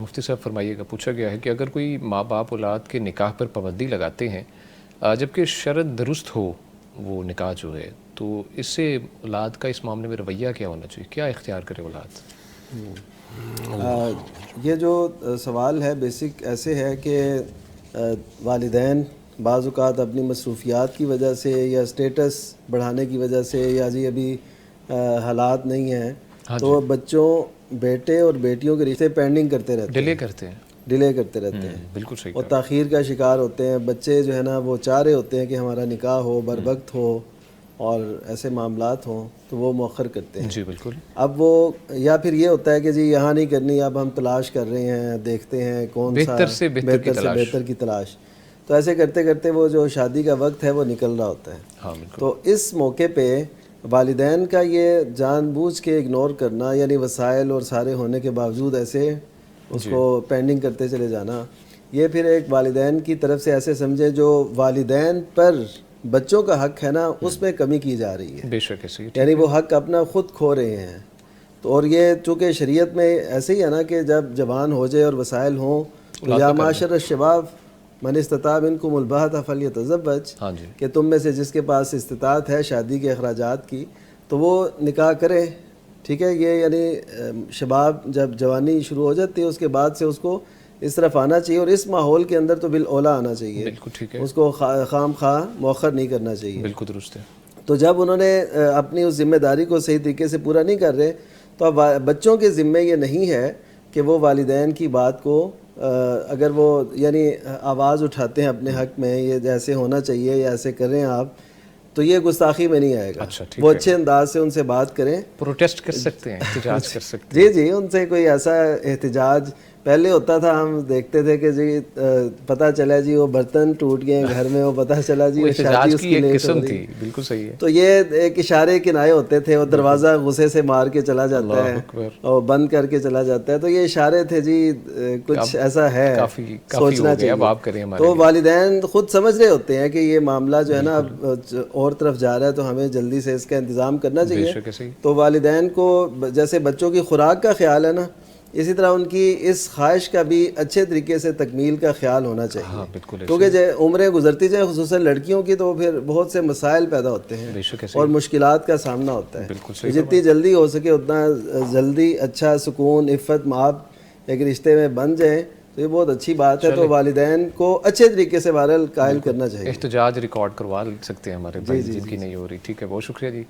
مفتی صاحب فرمائیے گا، پوچھا گیا ہے کہ اگر کوئی ماں باپ اولاد کے نکاح پر پابندی لگاتے ہیں جبکہ شرط درست ہو وہ نکاح جو ہے، تو اس سے اولاد کا اس معاملے میں رویہ کیا ہونا چاہیے، کیا اختیار کرے اولاد؟ یہ جو سوال ہے بیسک ایسے ہے کہ والدین بعض اوقات اپنی مصروفیات کی وجہ سے یا اسٹیٹس بڑھانے کی وجہ سے یا جی ابھی حالات نہیں ہیں تو بچوں بیٹے اور بیٹیوں کے رشتے پینڈنگ کرتے رہتے ہیں، ڈیلے کرتے رہتے ہیں، بالکل صحیح اور تاخیر کا شکار ہوتے ہیں۔ بچے جو ہے نا وہ چاہ رہے ہوتے ہیں کہ ہمارا نکاح ہو، بروقت ہو اور ایسے معاملات ہوں تو وہ مؤخر کرتے ہیں۔ جی بالکل۔ اب وہ یا پھر یہ ہوتا ہے کہ جی یہاں نہیں کرنی، اب ہم تلاش کر رہے ہیں، دیکھتے ہیں کون سا بہتر سے بہتر کی تلاش، تو ایسے کرتے کرتے وہ جو شادی کا وقت ہے وہ نکل رہا ہوتا ہے۔ ہاں بالکل۔ تو اس موقع پہ والدین کا یہ جان بوجھ کے اگنور کرنا، یعنی وسائل اور سارے ہونے کے باوجود ایسے اس کو پینڈنگ کرتے چلے جانا، یہ پھر ایک والدین کی طرف سے ایسے سمجھے جو والدین پر بچوں کا حق ہے نا اس میں کمی کی جا رہی ہے، بے شک ایسے ہی، یعنی وہ حق اپنا خود کھو رہے ہیں۔ تو اور یہ چونکہ شریعت میں ایسے ہی ہے نا کہ جب جوان ہو جائے اور وسائل ہوں تو یا معاشر الشباب من استطاع منکم الباءۃ فلیتزوج، کہ تم میں سے جس کے پاس استطاعت ہے شادی کے اخراجات کی تو وہ نکاح کرے، ٹھیک ہے۔ یہ یعنی شباب جب جوانی شروع ہو جاتی ہے اس کے بعد سے اس کو اس طرف آنا چاہیے، اور اس ماحول کے اندر تو بالاولیٰ آنا چاہیے، بالکل ٹھیک ہے، اس کو خام خواہ مؤخر نہیں کرنا چاہیے، بالکل درست ہے۔ تو جب انہوں نے اپنی اس ذمہ داری کو صحیح طریقے سے پورا نہیں کر رہے تو اب بچوں کے ذمے یہ نہیں ہے کہ وہ والدین کی بات کو اگر وہ یعنی آواز اٹھاتے ہیں اپنے حق میں یہ جیسے ہونا چاہیے یا ایسے کریں آپ، تو یہ گستاخی میں نہیں آئے گا۔ وہ اچھے انداز سے ان سے بات کریں، پروٹیسٹ کر سکتے ہیں، احتجاج کر سکتے ہیں۔ جی ان سے کوئی ایسا احتجاج پہلے ہوتا تھا، ہم دیکھتے تھے کہ جی پتہ چلا جی وہ برتن ٹوٹ گئے گھر میں، وہ پتہ چلا جی وہ شادی اس کی لیٹ ہو رہی، بالکل صحیح ہے۔ تو یہ ایک اشارے کنائے ہوتے تھے، وہ دروازہ غصے سے مار کے چلا جاتا ہے اور بند کر کے چلا جاتا ہے، تو یہ اشارے تھے جی کچھ ایسا ہے، سوچنا چاہیے۔ تو والدین خود سمجھ رہے ہوتے ہیں کہ یہ معاملہ جو ہے نا اور طرف جا رہا ہے تو ہمیں جلدی سے اس کا انتظام کرنا چاہیے۔ تو والدین کو جیسے بچوں کی خوراک کا خیال ہے نا، اسی طرح ان کی اس خواہش کا بھی اچھے طریقے سے تکمیل کا خیال ہونا چاہیے، کیونکہ جب عمریں گزرتی جائیں خصوصاً لڑکیوں کی تو پھر بہت سے مسائل پیدا ہوتے ہیں اور مشکلات کا سامنا ہوتا ہے۔ جتنی جلدی ہو سکے اتنا جلدی اچھا سکون عفت مآب ایک رشتے میں بن جائیں تو یہ بہت اچھی بات ہے۔ تو والدین کو اچھے طریقے سے بہرحال قائل کرنا چاہیے۔ احتجاج ریکارڈ کروا سکتے ہیں ہمارے بھائی جن کی نہیں ہو رہی، ٹھیک ہے، بہت شکریہ جی۔